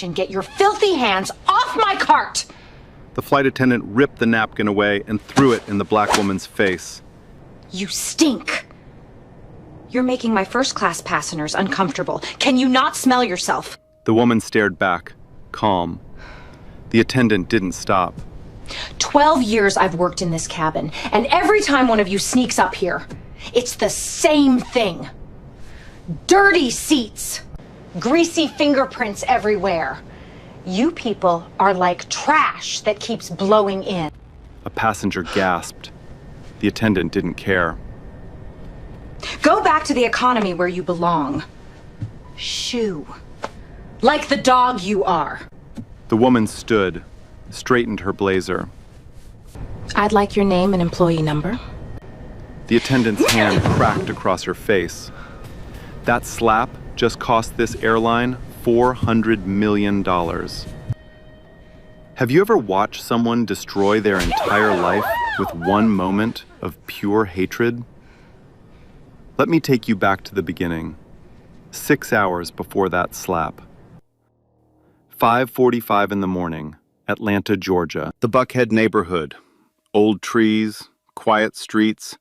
and get your filthy hands off my cart! The flight attendant ripped the napkin away and threw it in the black woman's face. You stink! You're making my first-class passengers uncomfortable. Can you not smell yourself? The woman stared back, calm. The attendant didn't stop. 12 years I've worked in this cabin, and every time one of you sneaks up here, it's the same thing. Dirty seats. Greasy fingerprints everywhere. You people are like trash that keeps blowing in. A passenger gasped. The attendant didn't care. Go back to the economy where you belong. Shoo. Like the dog you are. The woman stood, straightened her blazer. I'd like your name and employee number. The attendant's hand cracked across her face. That slap just cost this airline $400 million. Have you ever watched someone destroy their entire life with one moment of pure hatred? Let me take you back to the beginning, 6 hours before that slap. 5:45 in the morning, Atlanta, Georgia. The Buckhead neighborhood. Old trees, quiet streets,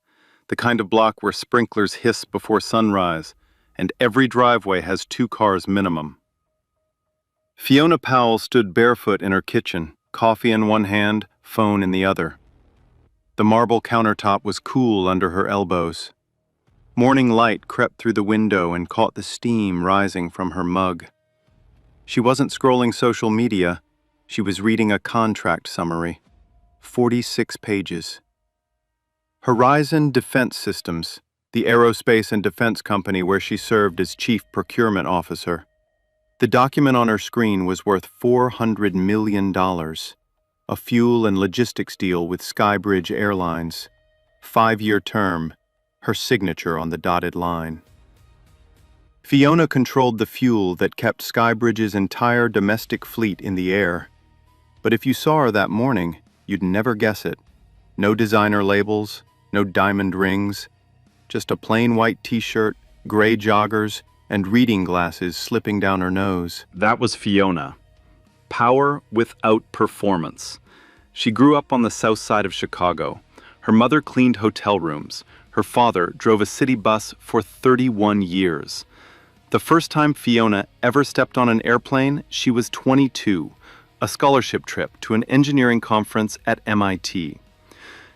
the kind of block where sprinklers hiss before sunrise, and every driveway has 2 cars minimum. Fiona Powell stood barefoot in her kitchen, coffee in one hand, phone in the other. The marble countertop was cool under her elbows. Morning light crept through the window and caught the steam rising from her mug. She wasn't scrolling social media. She was reading a contract summary. 46 pages. Horizon Defense Systems, the aerospace and defense company where she served as chief procurement officer. The document on her screen was worth $400 million. A fuel and logistics deal with Skybridge Airlines. 5-year term, her signature on the dotted line. Fiona controlled the fuel that kept Skybridge's entire domestic fleet in the air. But if you saw her that morning, you'd never guess it. No designer labels, no diamond rings, just a plain white t-shirt, gray joggers, and reading glasses slipping down her nose. That was Fiona. Power without performance. She grew up on the south side of Chicago. Her mother cleaned hotel rooms. Her father drove a city bus for 31 years. The first time Fiona ever stepped on an airplane, she was 22, a scholarship trip to an engineering conference at MIT.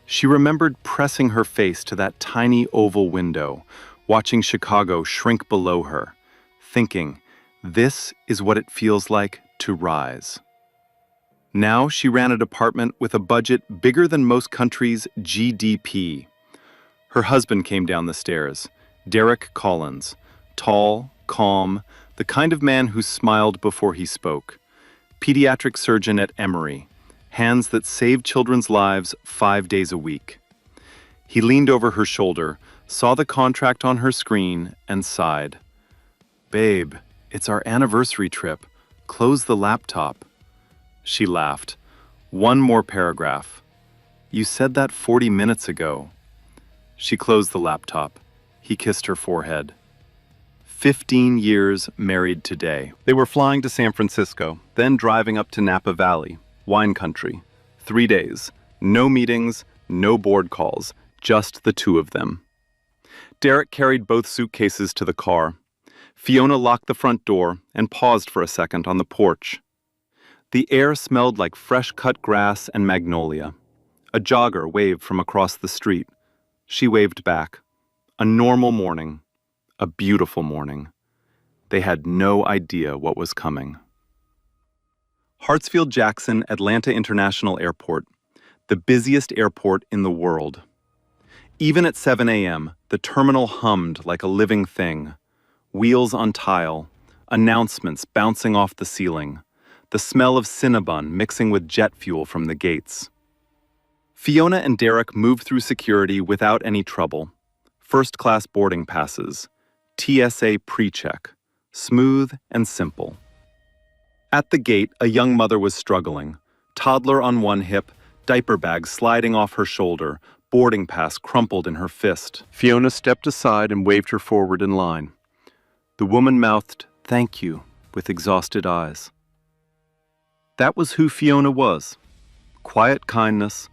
She remembered pressing her face to that tiny oval window, watching Chicago shrink below her, thinking, this is what it feels like to rise. Now she ran a department with a budget bigger than most countries' GDP. Her husband came down the stairs, Derek Collins, tall, calm, the kind of man who smiled before he spoke. Pediatric surgeon at Emory, hands that saved children's lives 5 days a week. He leaned over her shoulder, saw the contract on her screen, and sighed. Babe, it's our anniversary trip. Close the laptop. She laughed. One more paragraph. You said that 40 minutes ago. She closed the laptop. He kissed her forehead. 15 years married today. They were flying to San Francisco, then driving up to Napa Valley, wine country. 3 days, no meetings, no board calls, just the two of them. Derek carried both suitcases to the car. Fiona locked the front door and paused for a second on the porch. The air smelled like fresh-cut grass and magnolia. A jogger waved from across the street. She waved back. A normal morning. A beautiful morning. They had no idea what was coming. Hartsfield-Jackson Atlanta International Airport, the busiest airport in the world. Even at 7 a.m., the terminal hummed like a living thing. Wheels on tile, announcements bouncing off the ceiling, the smell of Cinnabon mixing with jet fuel from the gates. Fiona and Derek moved through security without any trouble. First-class boarding passes, TSA pre-check, smooth and simple. At the gate, a young mother was struggling, toddler on one hip, diaper bag sliding off her shoulder, boarding pass crumpled in her fist. Fiona stepped aside and waved her forward in line. The woman mouthed, "Thank you," with exhausted eyes. That was who Fiona was. Quiet kindness,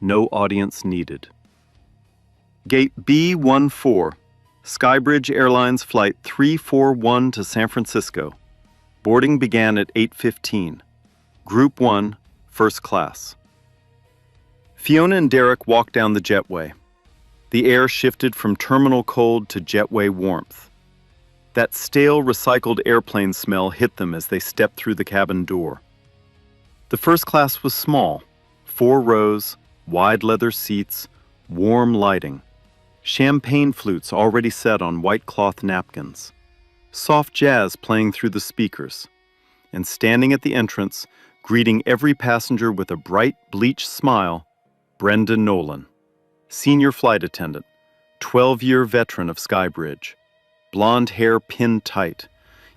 no audience needed. Gate B14, Skybridge Airlines Flight 341 to San Francisco. Boarding began at 8:15. Group 1, First Class. Fiona and Derek walked down the jetway. The air shifted from terminal cold to jetway warmth. That stale, recycled airplane smell hit them as they stepped through the cabin door. The first class was small, 4 rows, wide leather seats, warm lighting, champagne flutes already set on white cloth napkins, soft jazz playing through the speakers, and standing at the entrance, greeting every passenger with a bright, bleached smile, Brenda Nolan, senior flight attendant, 12-year veteran of Skybridge, blonde hair pinned tight,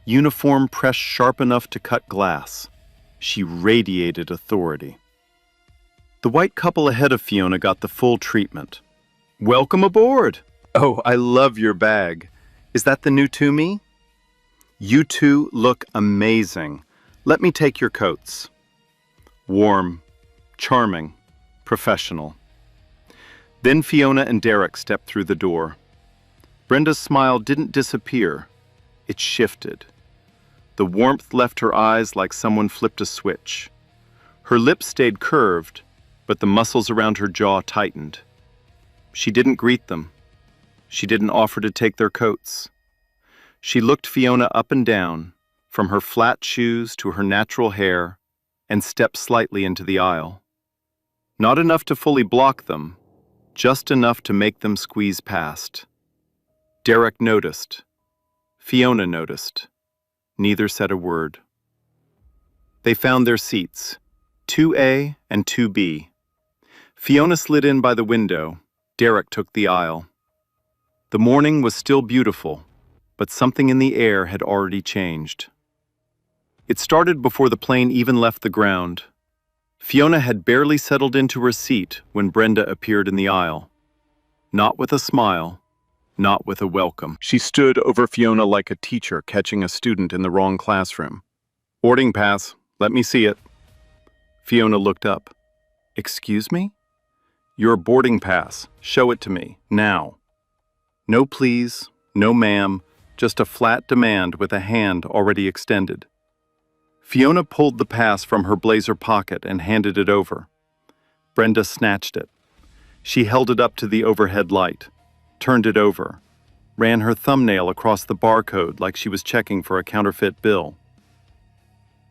uniform pressed sharp enough to cut glass. She radiated authority. The white couple ahead of Fiona got the full treatment. "Welcome aboard! Oh, I love your bag. Is that the new Toomey? You two look amazing. Let me take your coats." Warm, charming, professional. Then Fiona and Derek stepped through the door. Brenda's smile didn't disappear. It shifted. The warmth left her eyes like someone flipped a switch. Her lips stayed curved, but the muscles around her jaw tightened. She didn't greet them. She didn't offer to take their coats. She looked Fiona up and down, from her flat shoes to her natural hair, and stepped slightly into the aisle. Not enough to fully block them, just enough to make them squeeze past. Derek noticed. Fiona noticed. Neither said a word. They found their seats, 2A and 2B. Fiona slid in by the window. Derek took the aisle. The morning was still beautiful, but something in the air had already changed. It started before the plane even left the ground. Fiona had barely settled into her seat when Brenda appeared in the aisle. Not with a smile, not with a welcome. She stood over Fiona like a teacher catching a student in the wrong classroom. "Boarding pass, let me see it." Fiona looked up. "Excuse me?" "Your boarding pass. Show it to me, now." No please, no ma'am, just a flat demand with a hand already extended. Fiona pulled the pass from her blazer pocket and handed it over. Brenda snatched it. She held it up to the overhead light, turned it over, ran her thumbnail across the barcode like she was checking for a counterfeit bill.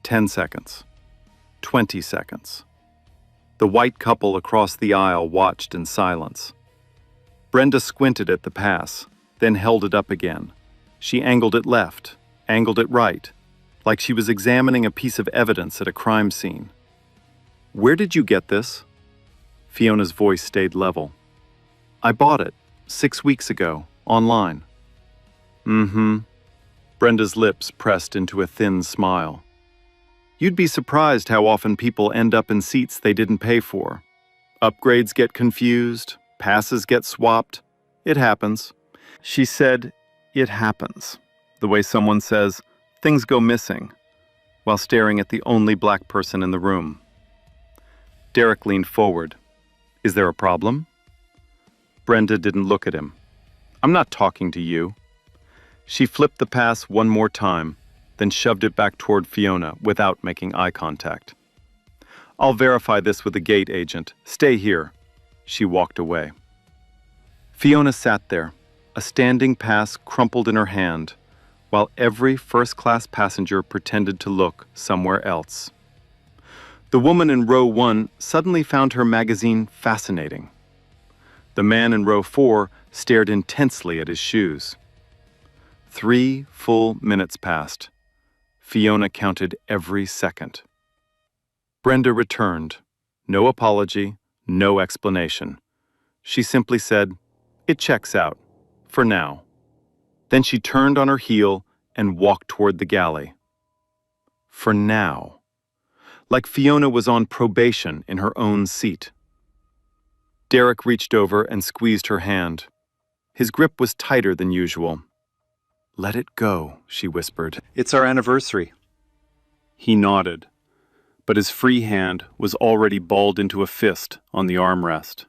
10 seconds. 20 seconds. The white couple across the aisle watched in silence. Brenda squinted at the pass, then held it up again. She angled it left, angled it right, like she was examining a piece of evidence at a crime scene. "Where did you get this?" Fiona's voice stayed level. "I bought it 6 weeks ago, online." "Mm-hmm." Brenda's lips pressed into a thin smile. "You'd be surprised how often people end up in seats they didn't pay for. Upgrades get confused, passes get swapped. It happens." She said, "It happens," the way someone says, "things go missing," while staring at the only black person in the room. Derek leaned forward. "Is there a problem?" Brenda didn't look at him. "I'm not talking to you." She flipped the pass one more time, then shoved it back toward Fiona without making eye contact. "I'll verify this with the gate agent. Stay here." She walked away. Fiona sat there, a standing pass crumpled in her hand, while every first-class passenger pretended to look somewhere else. The woman in row 1 suddenly found her magazine fascinating. The man in row 4 stared intensely at his shoes. 3 full minutes passed. Fiona counted every second. Brenda returned. No apology, no explanation. She simply said, "It checks out, for now." Then she turned on her heel and walked toward the galley. For now. Like Fiona was on probation in her own seat. Derek reached over and squeezed her hand. His grip was tighter than usual. "Let it go," she whispered. "It's our anniversary." He nodded. but his free hand was already balled into a fist on the armrest.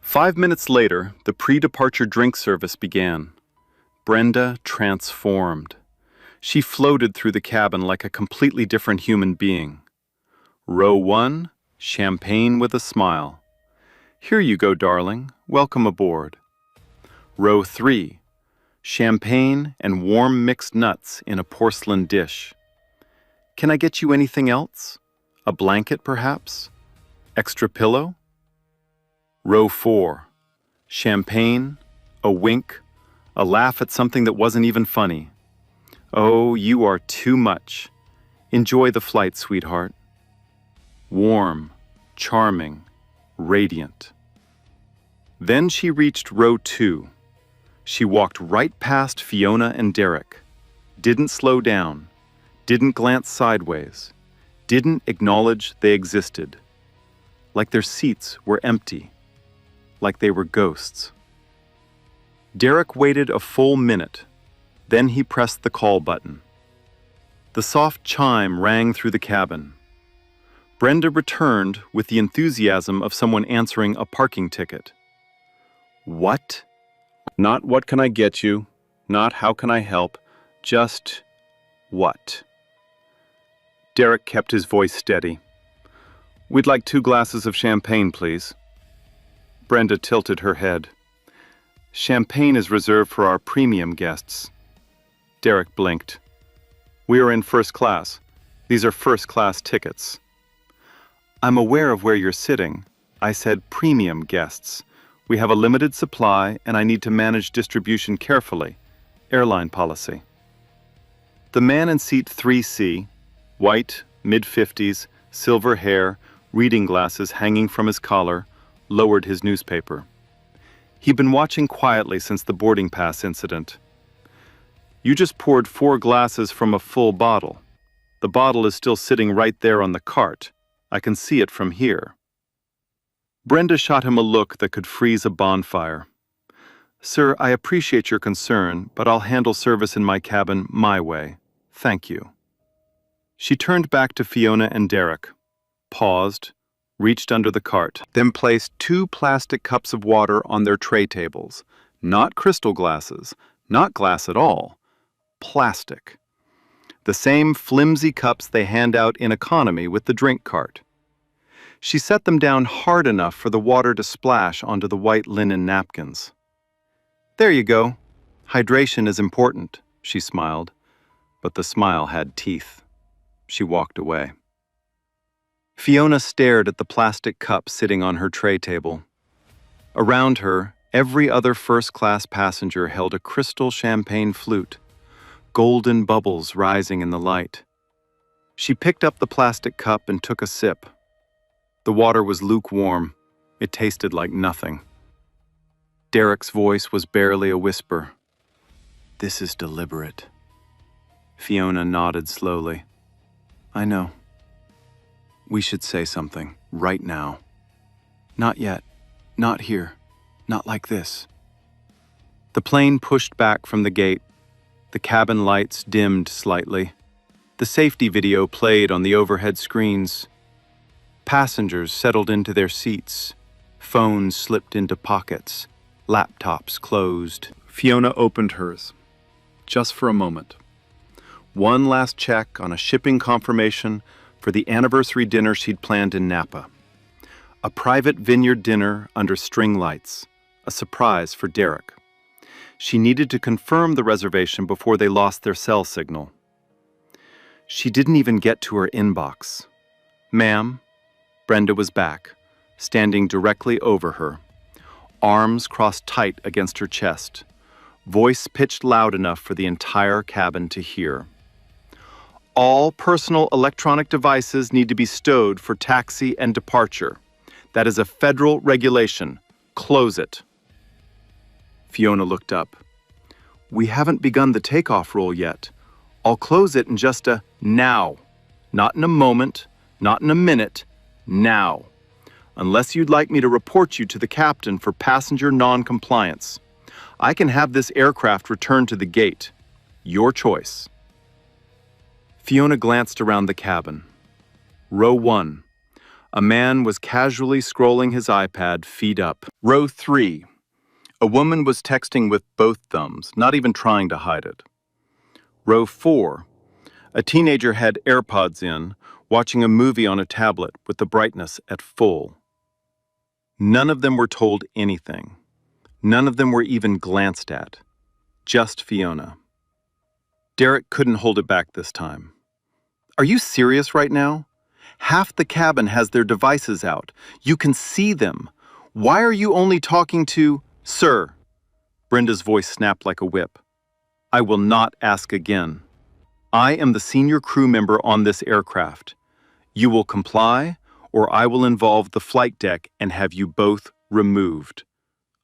5 minutes later, the pre-departure drink service began. Brenda transformed. She floated through the cabin like a completely different human being. Row 1, champagne with a smile. Here you go, darling. Welcome aboard. Row 3, champagne and warm mixed nuts in a porcelain dish. Can I get you anything else? A blanket, perhaps? Extra pillow? Row 4, champagne, a wink, a laugh at something that wasn't even funny. Oh, you are too much. Enjoy the flight, sweetheart. Warm, charming, radiant. Then she reached row 2. She walked right past Fiona and Derek, didn't slow down, didn't glance sideways, didn't acknowledge they existed. Like their seats were empty, like they were ghosts. Derek waited a full minute. Then he pressed the call button. The soft chime rang through the cabin. Brenda returned with the enthusiasm of someone answering a parking ticket. What? Not what can I get you, not how can I help, just what? Derek kept his voice steady. We'd like 2 glasses of champagne, please. Brenda tilted her head. Champagne is reserved for our premium guests. Derek blinked. We are in first class. These are first-class tickets. I'm aware of where you're sitting. I said premium guests. We have a limited supply, and I need to manage distribution carefully. Airline policy. The man in seat 3C, white, mid-50s, silver hair, reading glasses hanging from his collar, lowered his newspaper. He'd been watching quietly since the boarding pass incident. You just poured 4 glasses from a full bottle. The bottle is still sitting right there on the cart. I can see it from here. Brenda shot him a look that could freeze a bonfire. Sir, I appreciate your concern, but I'll handle service in my cabin my way. Thank you. She turned back to Fiona and Derek, paused, reached under the cart, then placed 2 plastic cups of water on their tray tables. Not crystal glasses, not glass at all. Plastic. The same flimsy cups they hand out in economy with the drink cart. She set them down hard enough for the water to splash onto the white linen napkins. There you go. Hydration is important, she smiled, but the smile had teeth. She walked away. Fiona stared at the plastic cup sitting on her tray table. Around her, every other first-class passenger held a crystal champagne flute, golden bubbles rising in the light. She picked up the plastic cup and took a sip. The water was lukewarm. It tasted like nothing. Derek's voice was barely a whisper. This is deliberate. Fiona nodded slowly. I know. We should say something, right now. Not yet. Not here. Not like this. The plane pushed back from the gate. The cabin lights dimmed slightly. The safety video played on the overhead screens. Passengers settled into their seats. Phones slipped into pockets. Laptops closed. Fiona opened hers. Just for a moment. One last check on a shipping confirmation for the anniversary dinner she'd planned in Napa. A private vineyard dinner under string lights. A surprise for Derek. She needed to confirm the reservation before they lost their cell signal. She didn't even get to her inbox. Ma'am, Brenda was back, standing directly over her. Arms crossed tight against her chest. Voice pitched loud enough for the entire cabin to hear. All personal electronic devices need to be stowed for taxi and departure. That is a federal regulation. Close it. Fiona looked up. We haven't begun the takeoff roll yet. I'll close it in just a now. Not in a moment, not in a minute, now. Unless you'd like me to report you to the captain for passenger non-compliance. I can have this aircraft returned to the gate. Your choice. Fiona glanced around the cabin. Row 1. A man was casually scrolling his iPad, feet up. Row 3. A woman was texting with both thumbs, not even trying to hide it. Row 4. A teenager had AirPods in, watching a movie on a tablet with the brightness at full. None of them were told anything. None of them were even glanced at. Just Fiona. Derek couldn't hold it back this time. Are you serious right now? Half the cabin has their devices out. You can see them. Why are you only talking to... Sir, Brenda's voice snapped like a whip. I will not ask again. I am the senior crew member on this aircraft. You will comply, or I will involve the flight deck and have you both removed.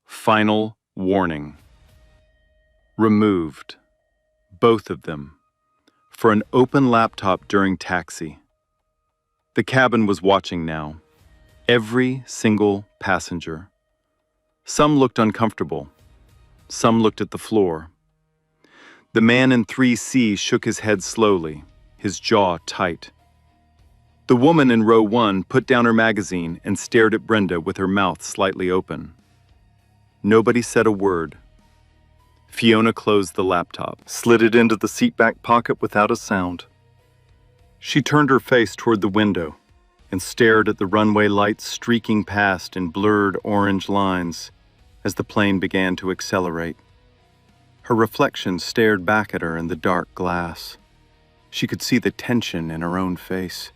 Final warning. Removed. Both of them. For an open laptop during taxi. The cabin was watching now. Every single passenger. Some looked uncomfortable. Some looked at the floor. The man in 3C shook his head slowly, his jaw tight. The woman in row 1 put down her magazine and stared at Brenda with her mouth slightly open. Nobody said a word. Fiona closed the laptop, slid it into the seatback pocket without a sound. She turned her face toward the window and stared at the runway lights streaking past in blurred orange lines as the plane began to accelerate. Her reflection stared back at her in the dark glass. She could see the tension in her own face,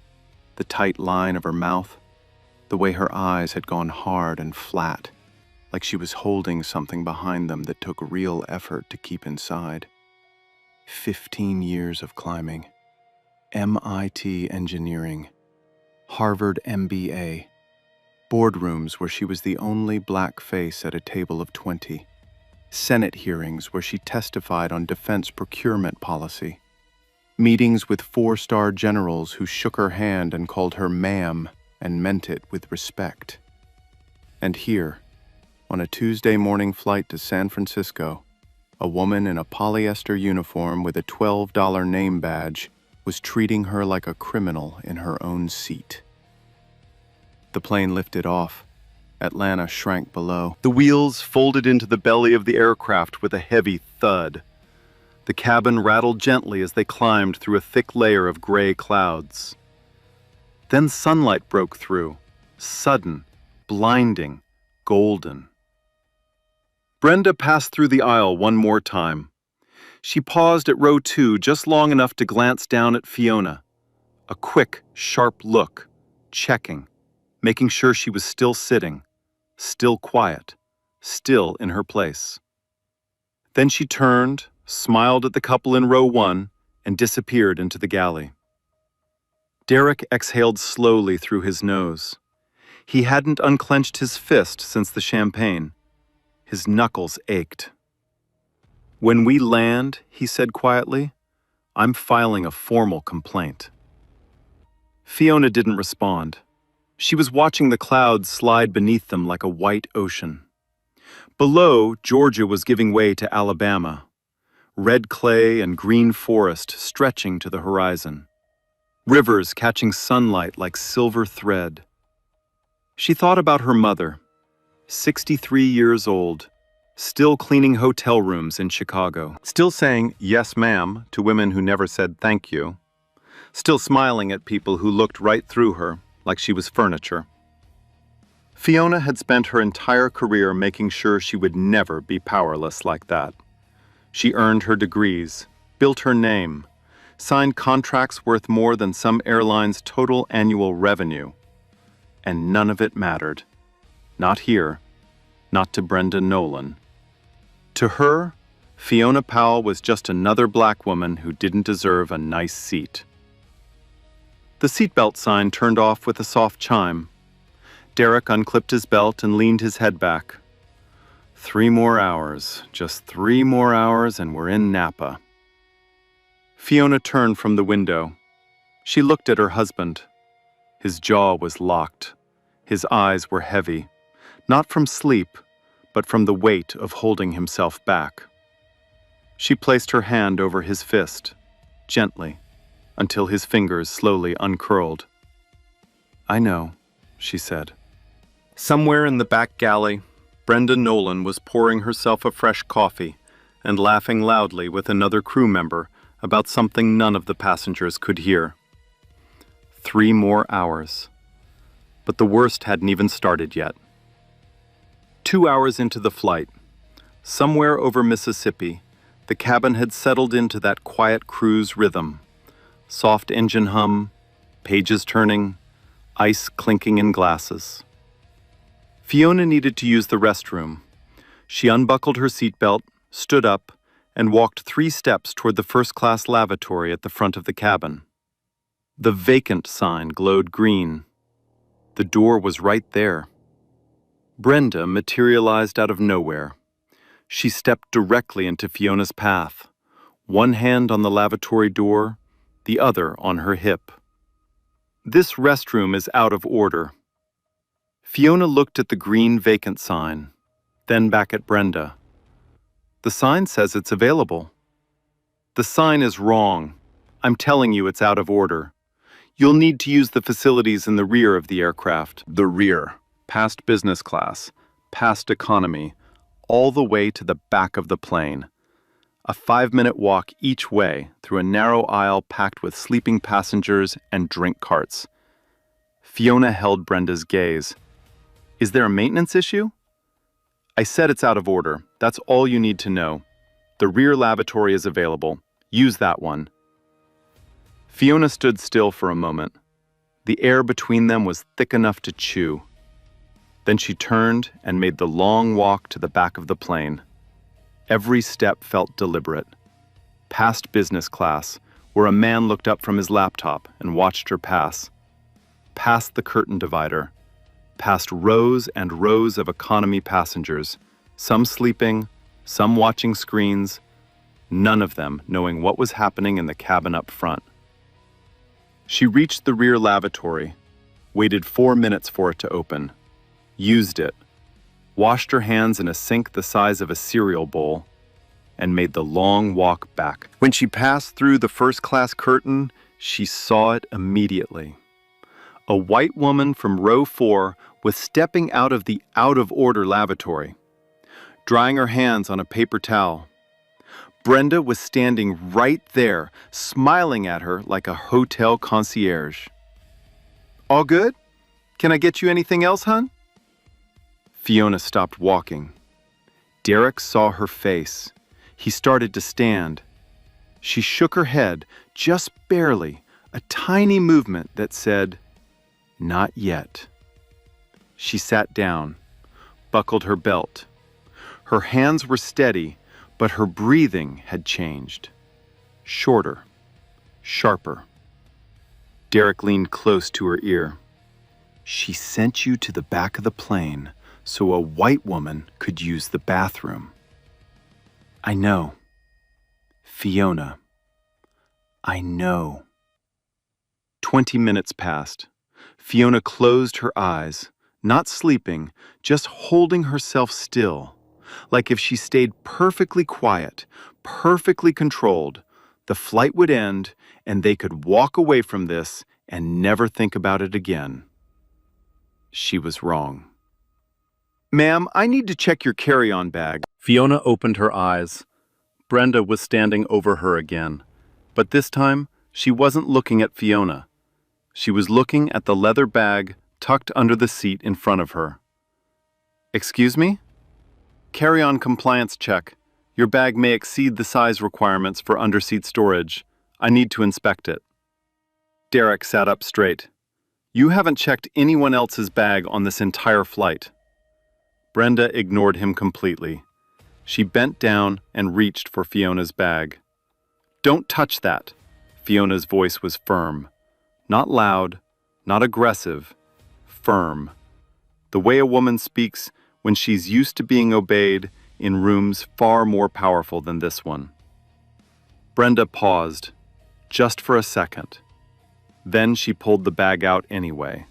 the tight line of her mouth, the way her eyes had gone hard and flat, like she was holding something behind them that took real effort to keep inside. 15 years of climbing, MIT engineering, Harvard MBA, boardrooms where she was the only black face at a table of 20, Senate hearings where she testified on defense procurement policy, meetings with 4-star generals who shook her hand and called her ma'am and meant it with respect. And here, on a Tuesday morning flight to San Francisco, a woman in a polyester uniform with a $12 name badge was treating her like a criminal in her own seat. The plane lifted off. Atlanta shrank below. The wheels folded into the belly of the aircraft with a heavy thud. The cabin rattled gently as they climbed through a thick layer of gray clouds. Then sunlight broke through, sudden, blinding, golden. Brenda passed through the aisle one more time. She paused at row 2 just long enough to glance down at Fiona. A quick, sharp look, checking, making sure she was still sitting, still quiet, still in her place. Then she turned, smiled at the couple in row 1, and disappeared into the galley. Derek exhaled slowly through his nose. He hadn't unclenched his fist since the champagne. His knuckles ached. When we land, he said quietly, I'm filing a formal complaint. Fiona didn't respond. She was watching the clouds slide beneath them like a white ocean. Below, Georgia was giving way to Alabama. Red clay and green forest stretching to the horizon. Rivers catching sunlight like silver thread. She thought about her mother, 63 years old, still cleaning hotel rooms in Chicago, still saying yes ma'am to women who never said thank you, still smiling at people who looked right through her like she was furniture. Fiona had spent her entire career making sure she would never be powerless like that. She earned her degrees, built her name, signed contracts worth more than some airlines' total annual revenue. And none of it mattered. Not here. Not to Brenda Nolan. To her, Fiona Powell was just another black woman who didn't deserve a nice seat. The seatbelt sign turned off with a soft chime. Derek unclipped his belt and leaned his head back. 3 more hours, just 3 more hours, and we're in Napa. Fiona turned from the window. She looked at her husband. His jaw was locked. His eyes were heavy, not from sleep, but from the weight of holding himself back. She placed her hand over his fist, gently, until his fingers slowly uncurled. I know, she said. Somewhere in the back galley, Brenda Nolan was pouring herself a fresh coffee and laughing loudly with another crew member about something none of the passengers could hear. 3 more hours. But the worst hadn't even started yet. 2 hours into the flight, somewhere over Mississippi, the cabin had settled into that quiet cruise rhythm. Soft engine hum, pages turning, ice clinking in glasses. Fiona needed to use the restroom. She unbuckled her seatbelt, stood up, and walked 3 steps toward the first-class lavatory at the front of the cabin. The vacant sign glowed green. The door was right there. Brenda materialized out of nowhere. She stepped directly into Fiona's path, one hand on the lavatory door, the other on her hip. This restroom is out of order. Fiona looked at the green vacant sign, then back at Brenda. The sign says it's available. The sign is wrong. I'm telling you it's out of order. You'll need to use the facilities in the rear of the aircraft. The rear. Past business class, past economy, all the way to the back of the plane. A 5-minute walk each way through a narrow aisle packed with sleeping passengers and drink carts. Fiona held Brenda's gaze. Is there a maintenance issue? I said it's out of order. That's all you need to know. The rear lavatory is available. Use that one. Fiona stood still for a moment. The air between them was thick enough to chew. Then she turned and made the long walk to the back of the plane. Every step felt deliberate. Past business class, where a man looked up from his laptop and watched her pass. Past the curtain divider. Past rows and rows of economy passengers, some sleeping, some watching screens, none of them knowing what was happening in the cabin up front. She reached the rear lavatory, waited 4 minutes for it to open, used it, washed her hands in a sink the size of a cereal bowl, and made the long walk back. When she passed through the first-class curtain, she saw it immediately. A white woman from row 4 was stepping out of the out-of-order lavatory, drying her hands on a paper towel. Brenda was standing right there, smiling at her like a hotel concierge. All good? Can I get you anything else, hon? Fiona stopped walking. Derek saw her face. He started to stand. She shook her head, just barely, a tiny movement that said, "Not yet." She sat down, buckled her belt. Her hands were steady, but her breathing had changed. Shorter, sharper. Derek leaned close to her ear. She sent you to the back of the plane so a white woman could use the bathroom. I know. Fiona. I know. 20 minutes passed. Fiona closed her eyes, not sleeping, just holding herself still, like if she stayed perfectly quiet, perfectly controlled, the flight would end and they could walk away from this and never think about it again. She was wrong. Ma'am, I need to check your carry-on bag. Fiona opened her eyes. Brenda was standing over her again, but this time she wasn't looking at Fiona. She was looking at the leather bag tucked under the seat in front of her. Excuse me? Carry-on compliance check. Your bag may exceed the size requirements for underseat storage. I need to inspect it. Derek sat up straight. You haven't checked anyone else's bag on this entire flight. Brenda ignored him completely. She bent down and reached for Fiona's bag. Don't touch that. Fiona's voice was firm. Not loud, not aggressive, firm. The way a woman speaks when she's used to being obeyed in rooms far more powerful than this one. Brenda paused, just for a second. Then she pulled the bag out anyway.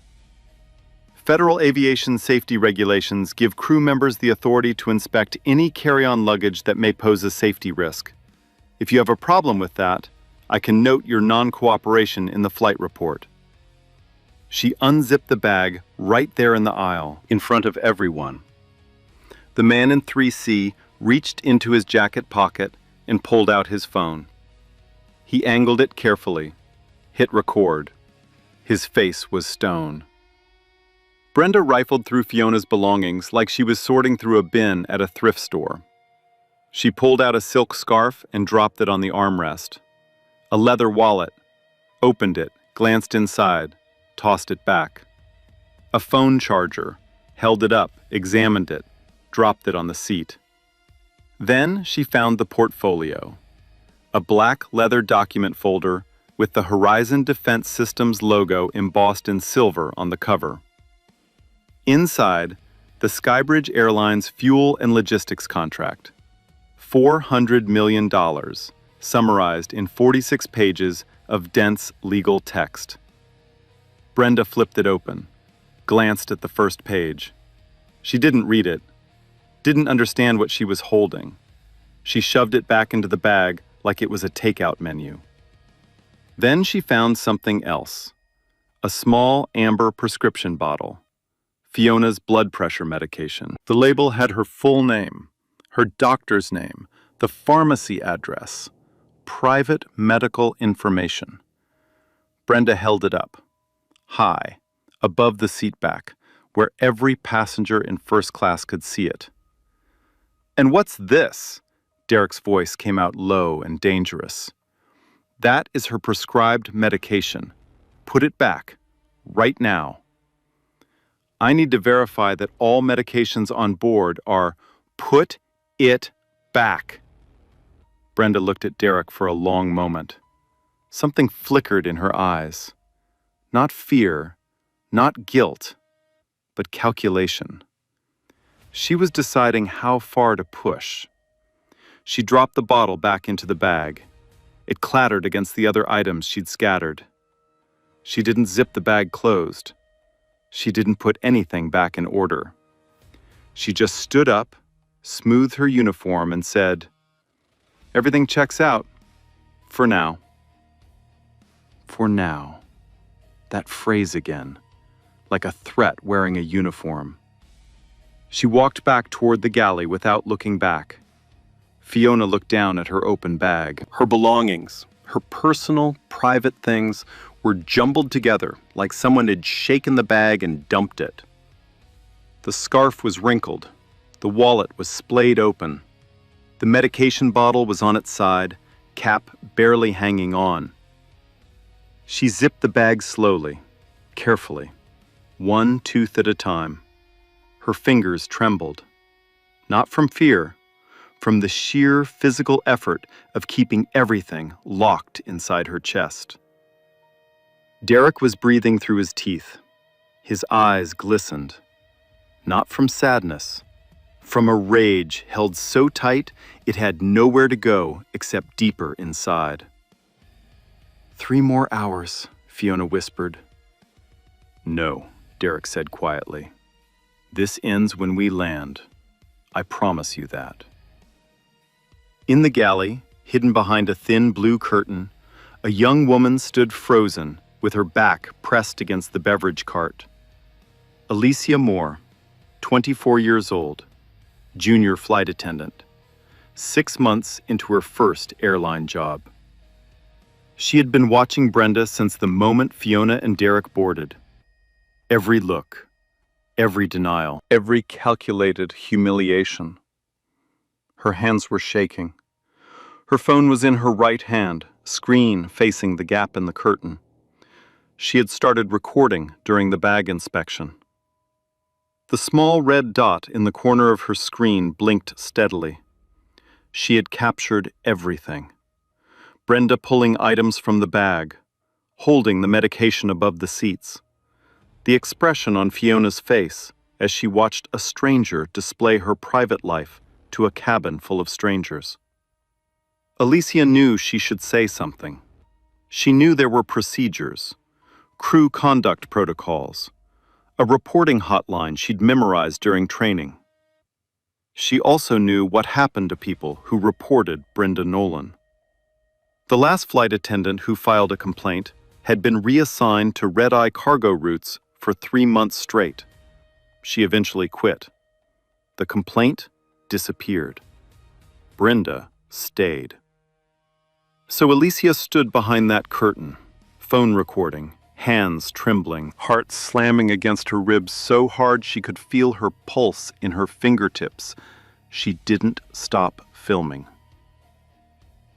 Federal aviation safety regulations give crew members the authority to inspect any carry-on luggage that may pose a safety risk. If you have a problem with that, I can note your non-cooperation in the flight report. She unzipped the bag right there in the aisle, in front of everyone. The man in 3C reached into his jacket pocket and pulled out his phone. He angled it carefully, hit record. His face was stone. Brenda rifled through Fiona's belongings like she was sorting through a bin at a thrift store. She pulled out a silk scarf and dropped it on the armrest. A leather wallet. Opened it, glanced inside, tossed it back. A phone charger. Held it up, examined it, dropped it on the seat. Then she found the portfolio. A black leather document folder with the Horizon Defense Systems logo embossed in silver on the cover. Inside, the Skybridge Airlines fuel and logistics contract. $400 million, summarized in 46 pages of dense legal text. Brenda flipped it open, glanced at the first page. She didn't read it, didn't understand what she was holding. She shoved it back into the bag like it was a takeout menu. Then she found something else. A small amber prescription bottle. Fiona's blood pressure medication. The label had her full name, her doctor's name, the pharmacy address, private medical information. Brenda held it up, high, above the seat back, where every passenger in first class could see it. "And what's this?" Derek's voice came out low and dangerous. "That is her prescribed medication. Put it back, right now." "I need to verify that all medications on board are put it back." Brenda looked at Derek for a long moment. Something flickered in her eyes. Not fear, not guilt, but calculation. She was deciding how far to push. She dropped the bottle back into the bag. It clattered against the other items she'd scattered. She didn't zip the bag closed. She didn't put anything back in order. She just stood up, smoothed her uniform, and said, "Everything checks out. For now." For now. That phrase again, like a threat wearing a uniform. She walked back toward the galley without looking back. Fiona looked down at her open bag. Her belongings, her personal, private things, were jumbled together like someone had shaken the bag and dumped it. The scarf was wrinkled. The wallet was splayed open. The medication bottle was on its side, cap barely hanging on. She zipped the bag slowly, carefully, one tooth at a time. Her fingers trembled. Not from fear, from the sheer physical effort of keeping everything locked inside her chest. Derek was breathing through his teeth. His eyes glistened. Not from sadness, from a rage held so tight it had nowhere to go except deeper inside. 3 more hours, Fiona whispered. "No," Derek said quietly. "This ends when we land. I promise you that." In the galley, hidden behind a thin blue curtain, a young woman stood frozen, with her back pressed against the beverage cart. Alicia Moore, 24 years old, junior flight attendant, 6 months into her first airline job. She had been watching Brenda since the moment Fiona and Derek boarded. Every look, every denial, every calculated humiliation. Her hands were shaking. Her phone was in her right hand, screen facing the gap in the curtain. She had started recording during the bag inspection. The small red dot in the corner of her screen blinked steadily. She had captured everything. Brenda pulling items from the bag, holding the medication above the seats. The expression on Fiona's face as she watched a stranger display her private life to a cabin full of strangers. Alicia knew she should say something. She knew there were procedures, crew conduct protocols, a reporting hotline she'd memorized during training. She also knew what happened to people who reported Brenda Nolan. The last flight attendant who filed a complaint had been reassigned to red-eye cargo routes for 3 months straight. She eventually quit. The complaint disappeared. Brenda stayed. So Alicia stood behind that curtain, phone recording, hands trembling, heart slamming against her ribs so hard she could feel her pulse in her fingertips. She didn't stop filming.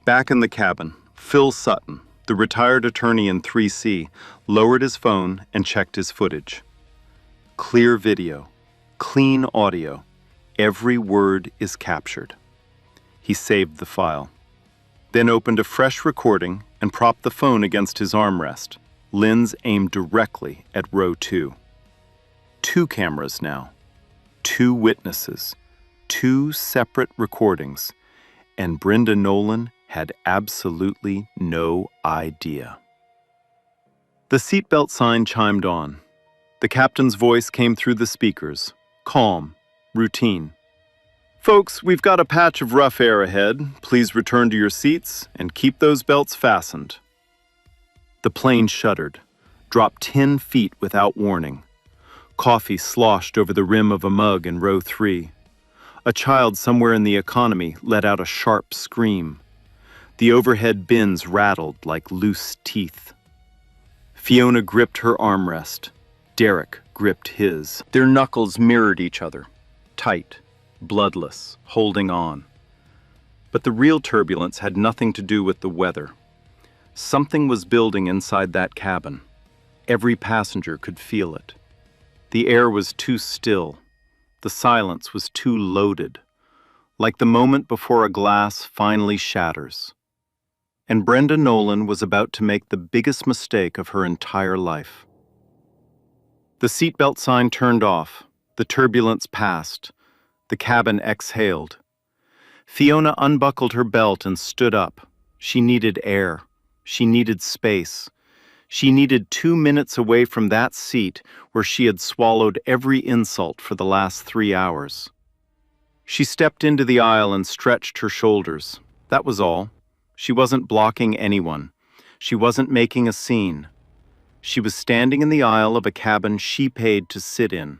Back in the cabin, Phil Sutton, the retired attorney in 3C, lowered his phone and checked his footage. Clear video, clean audio, every word is captured. He saved the file, then opened a fresh recording and propped the phone against his armrest, lens aimed directly at row 2. 2 cameras now, 2 witnesses, 2 separate recordings, and Brenda Nolan had absolutely no idea. The seatbelt sign chimed on. The captain's voice came through the speakers, calm, routine. Folks, we've got a patch of rough air ahead. Please return to your seats and keep those belts fastened. The plane shuddered, dropped 10 feet without warning. Coffee sloshed over the rim of a mug in row 3. A child somewhere in the economy let out a sharp scream. The overhead bins rattled like loose teeth. Fiona gripped her armrest. Derek gripped his. Their knuckles mirrored each other, tight, bloodless, holding on. But the real turbulence had nothing to do with the weather. Something was building inside that cabin. Every passenger could feel it. The air was too still. The silence was too loaded, like the moment before a glass finally shatters. And Brenda Nolan was about to make the biggest mistake of her entire life. The seatbelt sign turned off. The turbulence passed. The cabin exhaled. Fiona unbuckled her belt and stood up. She needed air. She needed space. She needed 2 minutes away from that seat where she had swallowed every insult for the last 3 hours. She stepped into the aisle and stretched her shoulders. That was all. She wasn't blocking anyone. She wasn't making a scene. She was standing in the aisle of a cabin she paid to sit in.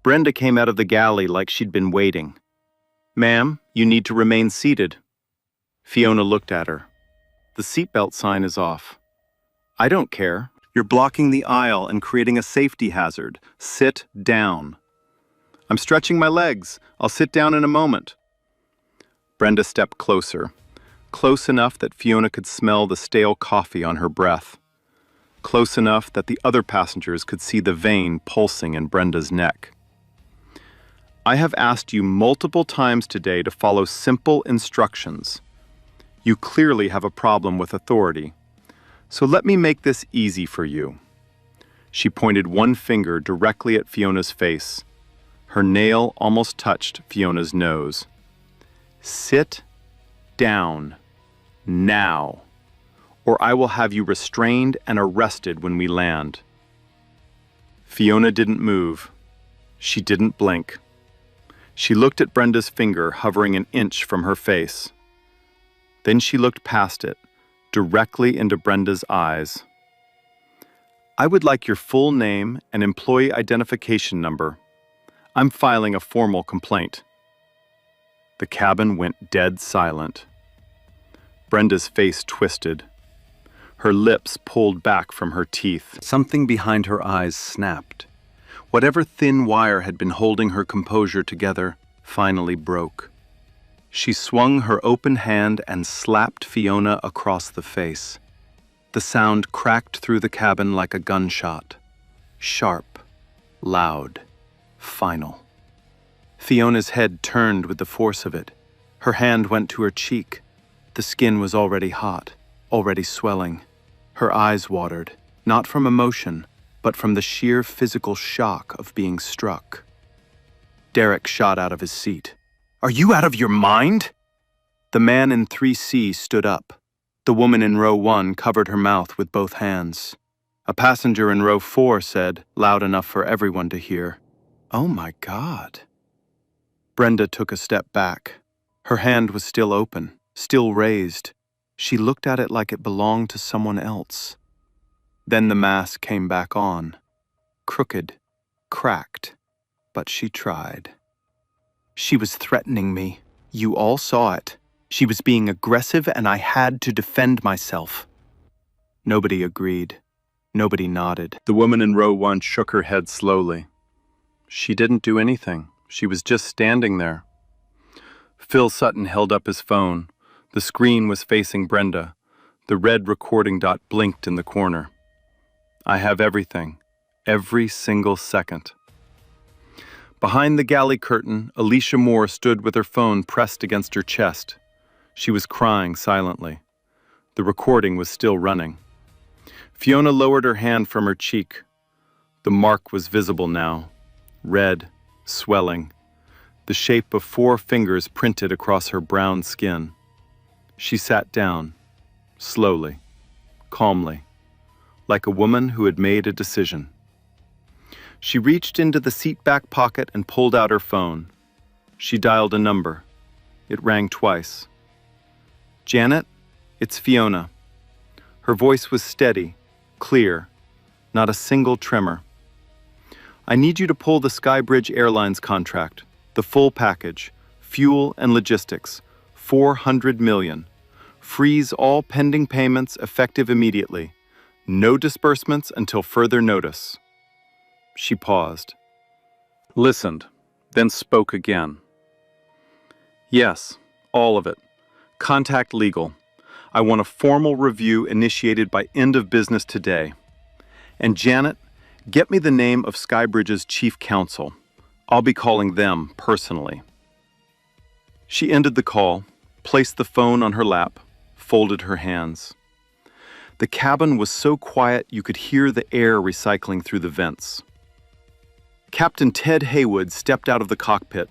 Brenda came out of the galley like she'd been waiting. "Ma'am, you need to remain seated." Fiona looked at her. "The seatbelt sign is off." "I don't care. You're blocking the aisle and creating a safety hazard. Sit down." "I'm stretching my legs. I'll sit down in a moment." Brenda stepped closer, close enough that Fiona could smell the stale coffee on her breath, close enough that the other passengers could see the vein pulsing in Brenda's neck. "I have asked you multiple times today to follow simple instructions. You clearly have a problem with authority. So let me make this easy for you." She pointed one finger directly at Fiona's face. Her nail almost touched Fiona's nose. "Sit down now, or I will have you restrained and arrested when we land." Fiona didn't move. She didn't blink. She looked at Brenda's finger hovering an inch from her face. Then she looked past it, directly into Brenda's eyes. "I would like your full name and employee identification number. I'm filing a formal complaint." The cabin went dead silent. Brenda's face twisted. Her lips pulled back from her teeth. Something behind her eyes snapped. Whatever thin wire had been holding her composure together finally broke. She swung her open hand and slapped Fiona across the face. The sound cracked through the cabin like a gunshot. Sharp, loud, final. Fiona's head turned with the force of it. Her hand went to her cheek. The skin was already hot, already swelling. Her eyes watered, not from emotion, but from the sheer physical shock of being struck. Derek shot out of his seat. "Are you out of your mind?" The man in 3C stood up. The woman in row 1 covered her mouth with both hands. A passenger in row 4 said, loud enough for everyone to hear, "Oh my God." Brenda took a step back. Her hand was still open, still raised. She looked at it like it belonged to someone else. Then the mask came back on. Crooked, cracked, but she tried. She was threatening me. You all saw it. She was being aggressive and I had to defend myself. Nobody agreed. Nobody nodded. The woman in row 1 shook her head slowly. She didn't do anything. She was just standing there. Phil Sutton held up his phone. The screen was facing Brenda. The red recording dot blinked in the corner. I have everything. Every single second. Behind the galley curtain, Alicia Moore stood with her phone pressed against her chest. She was crying silently. The recording was still running. Fiona lowered her hand from her cheek. The mark was visible now, red, swelling, the shape of 4 fingers printed across her brown skin. She sat down, slowly, calmly, like a woman who had made a decision. She reached into the seat back pocket and pulled out her phone. She dialed a number. It rang twice. Janet, it's Fiona. Her voice was steady, clear, not a single tremor. I need you to pull the Skybridge Airlines contract, the full package, fuel and logistics, $400 million. Freeze all pending payments effective immediately. No disbursements until further notice. She paused, listened, then spoke again. Yes, all of it. Contact legal. I want a formal review initiated by end of business today. And Janet, get me the name of Skybridge's chief counsel. I'll be calling them personally. She ended the call, placed the phone on her lap, folded her hands. The cabin was so quiet you could hear the air recycling through the vents. Captain Ted Haywood stepped out of the cockpit.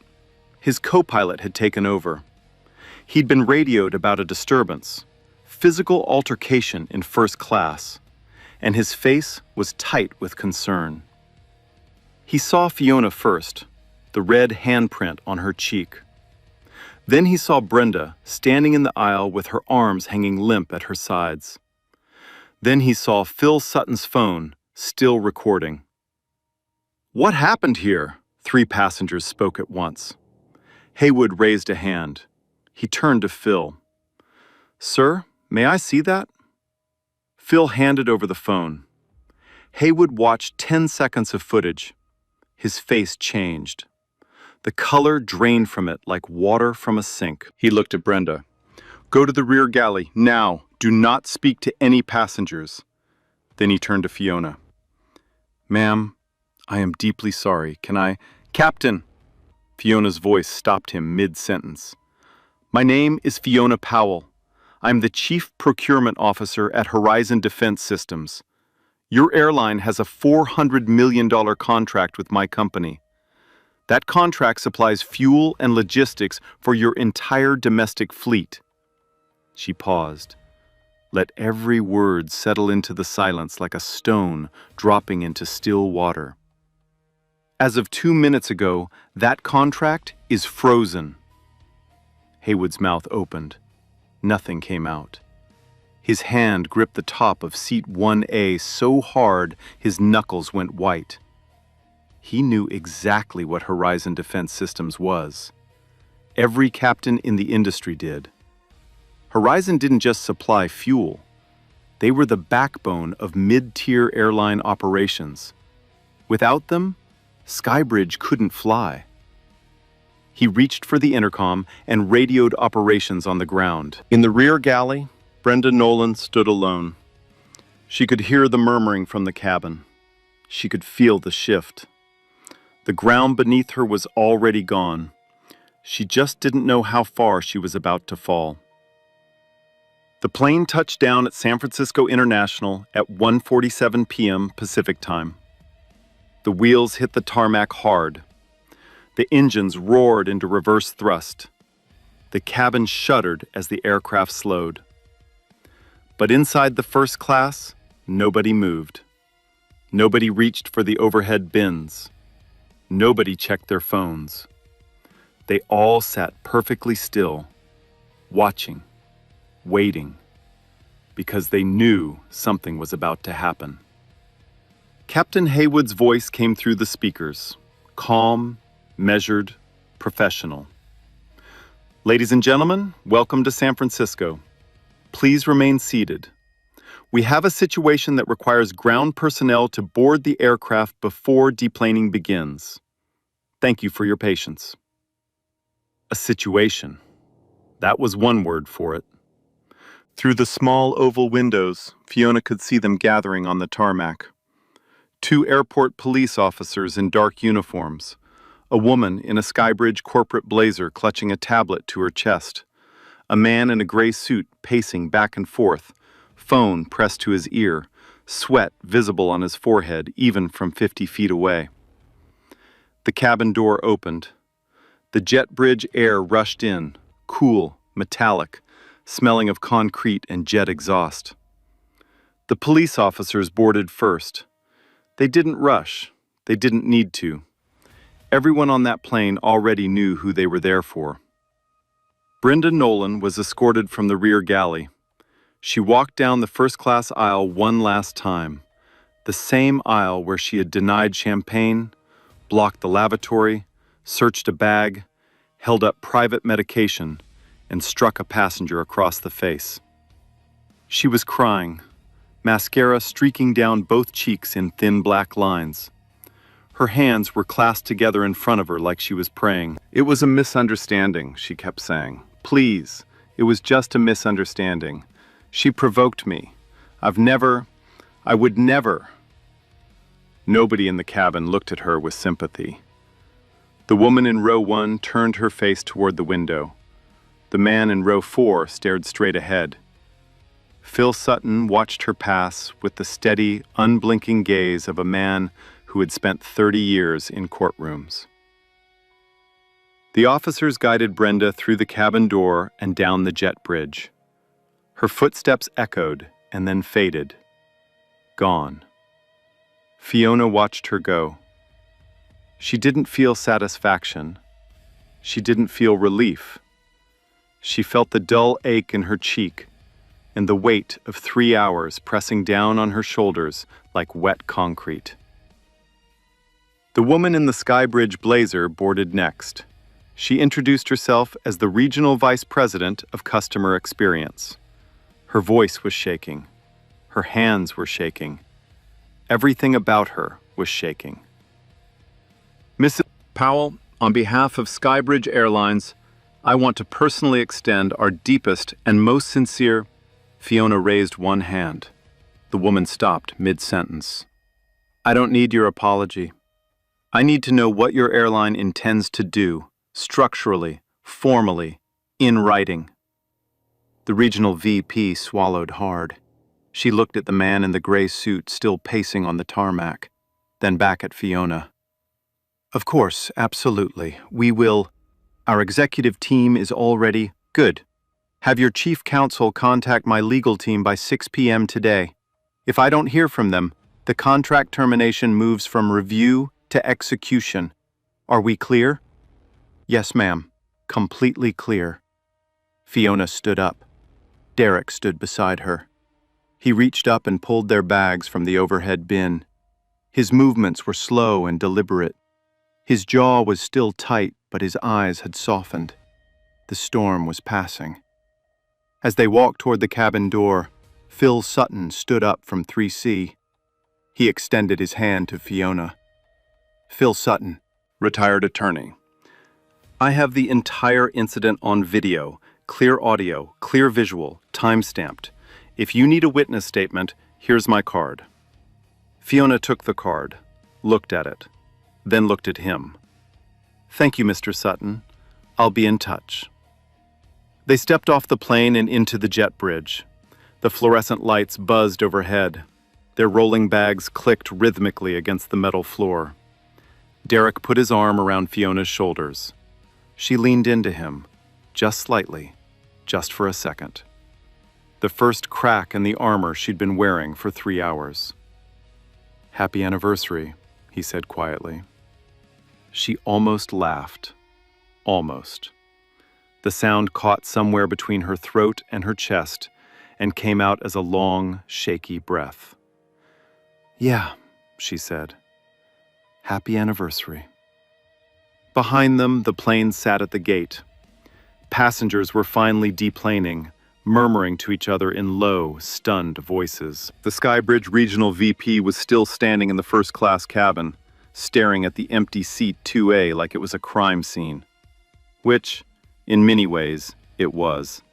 His co-pilot had taken over. He'd been radioed about a disturbance, physical altercation in first class, and his face was tight with concern. He saw Fiona first, the red handprint on her cheek. Then he saw Brenda standing in the aisle with her arms hanging limp at her sides. Then he saw Phil Sutton's phone, still recording. What happened here? 3 passengers spoke at once. Haywood raised a hand. He turned to Phil. Sir, may I see that? Phil handed over the phone. Haywood watched 10 seconds of footage. His face changed. The color drained from it like water from a sink. He looked at Brenda. Go to the rear galley, now. Do not speak to any passengers. Then he turned to Fiona. Ma'am, I am deeply sorry. Can I... Captain! Fiona's voice stopped him mid-sentence. My name is Fiona Powell. I'm the Chief Procurement Officer at Horizon Defense Systems. Your airline has a $400 million contract with my company. That contract supplies fuel and logistics for your entire domestic fleet. She paused. Let every word settle into the silence like a stone dropping into still water. As of 2 minutes ago, that contract is frozen. Haywood's mouth opened. Nothing came out. His hand gripped the top of seat 1A so hard his knuckles went white. He knew exactly what Horizon Defense Systems was. Every captain in the industry did. Horizon didn't just supply fuel. They were the backbone of mid-tier airline operations. Without them, Skybridge couldn't fly. He reached for the intercom and radioed operations on the ground. In the rear galley, Brenda Nolan stood alone. She could hear the murmuring from the cabin. She could feel the shift. The ground beneath her was already gone. She just didn't know how far she was about to fall. The plane touched down at San Francisco International at 1:47 p.m. Pacific Time. The wheels hit the tarmac hard. The engines roared into reverse thrust. The cabin shuddered as the aircraft slowed. But inside the first class, nobody moved. Nobody reached for the overhead bins. Nobody checked their phones. They all sat perfectly still, watching, waiting. because they knew something was about to happen. Captain Haywood's voice came through the speakers, calm, measured, professional. Ladies and gentlemen, welcome to San Francisco. Please remain seated. We have a situation that requires ground personnel to board the aircraft before deplaning begins. Thank you for your patience. A situation. That was one word for it. Through the small oval windows, Fiona could see them gathering on the tarmac. 2 airport police officers in dark uniforms, a woman in a Skybridge corporate blazer clutching a tablet to her chest, a man in a gray suit pacing back and forth, phone pressed to his ear, sweat visible on his forehead even from 50 feet away. The cabin door opened. The jet bridge air rushed in, cool, metallic, smelling of concrete and jet exhaust. The police officers boarded first. They didn't rush. They didn't need to. Everyone on that plane already knew who they were there for. Brenda Nolan was escorted from the rear galley. She walked down the first-class aisle one last time, the same aisle where she had denied champagne, blocked the lavatory, searched a bag, held up private medication, and struck a passenger across the face. She was crying, mascara streaking down both cheeks in thin black lines. Her hands were clasped together in front of her like she was praying. "It was a misunderstanding," she kept saying. "Please, it was just a misunderstanding. She provoked me. I would never." Nobody in the cabin looked at her with sympathy. The woman in row 1 turned her face toward the window. The man in row 4 stared straight ahead. Phil Sutton watched her pass with the steady, unblinking gaze of a man who had spent 30 years in courtrooms. The officers guided Brenda through the cabin door and down the jet bridge. Her footsteps echoed and then faded. Gone. Fiona watched her go. She didn't feel satisfaction. She didn't feel relief. She felt the dull ache in her cheek and the weight of 3 hours pressing down on her shoulders like wet concrete. The woman in the Skybridge blazer boarded next. She introduced herself as the Regional Vice President of Customer Experience. Her voice was shaking. Her hands were shaking. Everything about her was shaking. "Mrs. Powell, on behalf of Skybridge Airlines, I want to personally extend our deepest and most sincere—" Fiona raised one hand. The woman stopped mid-sentence. "I don't need your apology. I need to know what your airline intends to do, structurally, formally, in writing." The regional VP swallowed hard. She looked at the man in the gray suit still pacing on the tarmac, then back at Fiona. "Of course, absolutely. We will. Our executive team is already good. Have your chief counsel contact my legal team by 6 p.m. today. If I don't hear from them, the contract termination moves from review to execution. Are we clear?" "Yes, ma'am. Completely clear." Fiona stood up. Derek stood beside her. He reached up and pulled their bags from the overhead bin. His movements were slow and deliberate. His jaw was still tight, but his eyes had softened. The storm was passing. As they walked toward the cabin door, Phil Sutton stood up from 3C. He extended his hand to Fiona. "Phil Sutton, retired attorney. I have the entire incident on video, clear audio, clear visual, time-stamped. If you need a witness statement, here's my card." Fiona took the card, looked at it, then looked at him. "Thank you, Mr. Sutton. I'll be in touch." They stepped off the plane and into the jet bridge. The fluorescent lights buzzed overhead. Their rolling bags clicked rhythmically against the metal floor. Derek put his arm around Fiona's shoulders. She leaned into him, just slightly, just for a second. The first crack in the armor she'd been wearing for 3 hours. "Happy anniversary," he said quietly. She almost laughed. Almost. The sound caught somewhere between her throat and her chest, and came out as a long, shaky breath. "Yeah," she said. "Happy anniversary." Behind them, the plane sat at the gate. Passengers were finally deplaning, murmuring to each other in low, stunned voices. The Skybridge Regional VP was still standing in the first-class cabin, staring at the empty seat 2A like it was a crime scene. Which, in many ways, it was.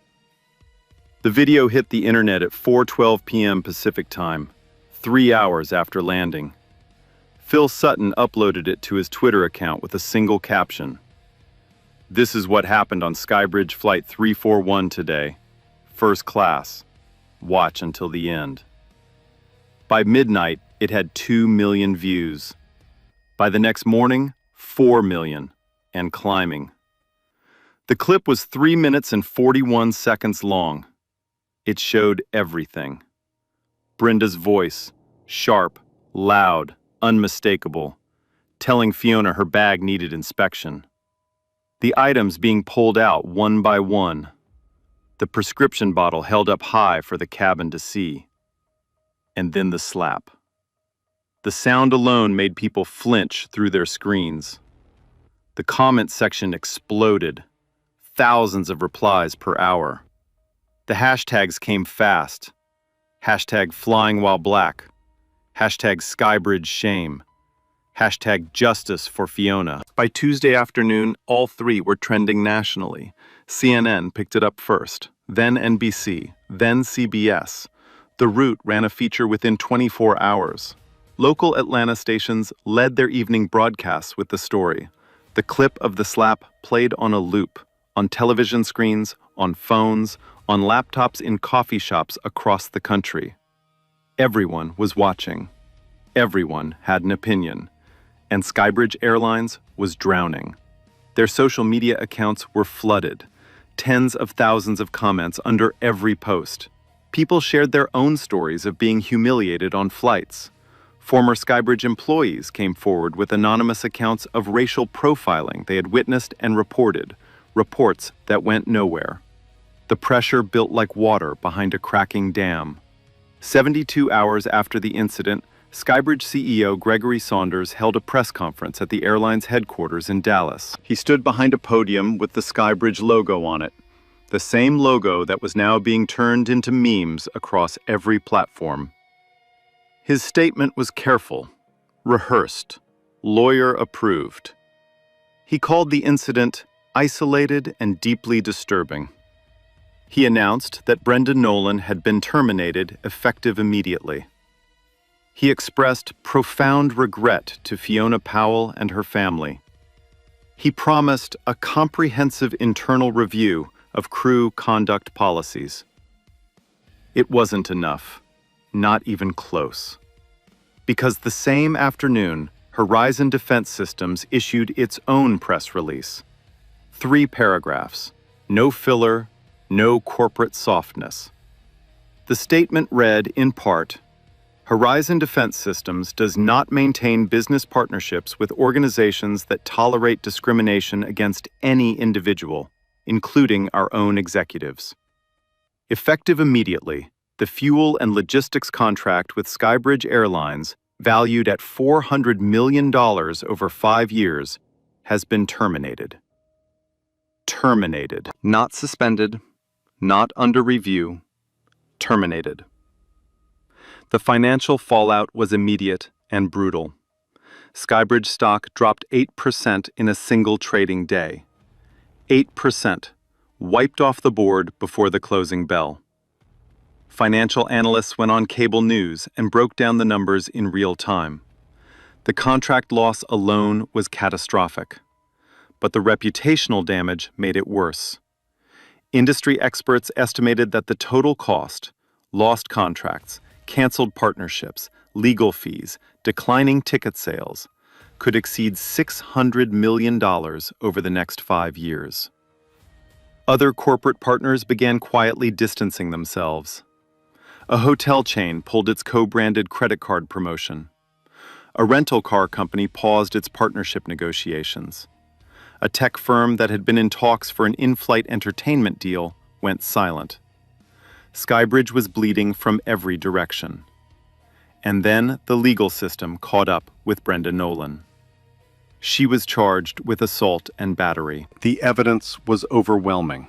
The video hit the internet at 4:12 p.m. Pacific Time, 3 hours after landing. Phil Sutton uploaded it to his Twitter account with a single caption. "This is what happened on Skybridge Flight 341 today. First class. Watch until the end." By midnight, it had 2 million views. By the next morning, 4 million, and climbing. The clip was 3 minutes and 41 seconds long. It showed everything. Brenda's voice, sharp, loud, unmistakable, telling Fiona her bag needed inspection. The items being pulled out one by one. The prescription bottle held up high for the cabin to see. And then the slap. The sound alone made people flinch through their screens. The comment section exploded. Thousands of replies per hour. The hashtags came fast. Hashtag flying while black. Hashtag Skybridge shame. Hashtag justice for Fiona. By Tuesday afternoon, all three were trending nationally. CNN picked it up first, then NBC, then CBS. The Root ran a feature within 24 hours. Local Atlanta stations led their evening broadcasts with the story. The clip of the slap played on a loop, on television screens, on phones, on laptops in coffee shops across the country. Everyone was watching. Everyone had an opinion. And Skybridge Airlines was drowning. Their social media accounts were flooded. Tens of thousands of comments under every post. People shared their own stories of being humiliated on flights. Former Skybridge employees came forward with anonymous accounts of racial profiling they had witnessed and reported, reports that went nowhere. The pressure built like water behind a cracking dam. 72 hours after the incident, Skybridge CEO Gregory Saunders held a press conference at the airline's headquarters in Dallas. He stood behind a podium with the Skybridge logo on it, the same logo that was now being turned into memes across every platform. His statement was careful, rehearsed, lawyer-approved. He called the incident isolated and deeply disturbing. He announced that Brenda Nolan had been terminated effective immediately. He expressed profound regret to Fiona Powell and her family. He promised a comprehensive internal review of crew conduct policies. It wasn't enough, not even close. Because the same afternoon, Horizon Defense Systems issued its own press release. 3 paragraphs, no filler, no corporate softness. The statement read, in part, Horizon Defense Systems does not maintain business partnerships with organizations that tolerate discrimination against any individual, including our own executives. Effective immediately, the fuel and logistics contract with Skybridge Airlines, valued at $400 million over 5 years, has been terminated. Terminated. Not suspended, not under review, terminated. The financial fallout was immediate and brutal. Skybridge stock dropped 8% in a single trading day. 8%, wiped off the board before the closing bell. Financial analysts went on cable news and broke down the numbers in real time. The contract loss alone was catastrophic, but the reputational damage made it worse. Industry experts estimated that the total cost, lost contracts, canceled partnerships, legal fees, declining ticket sales, could exceed $600 million over the next 5 years. Other corporate partners began quietly distancing themselves. A hotel chain pulled its co-branded credit card promotion. A rental car company paused its partnership negotiations. A tech firm that had been in talks for an in-flight entertainment deal went silent. Skybridge was bleeding from every direction. And then the legal system caught up with Brenda Nolan. She was charged with assault and battery. The evidence was overwhelming.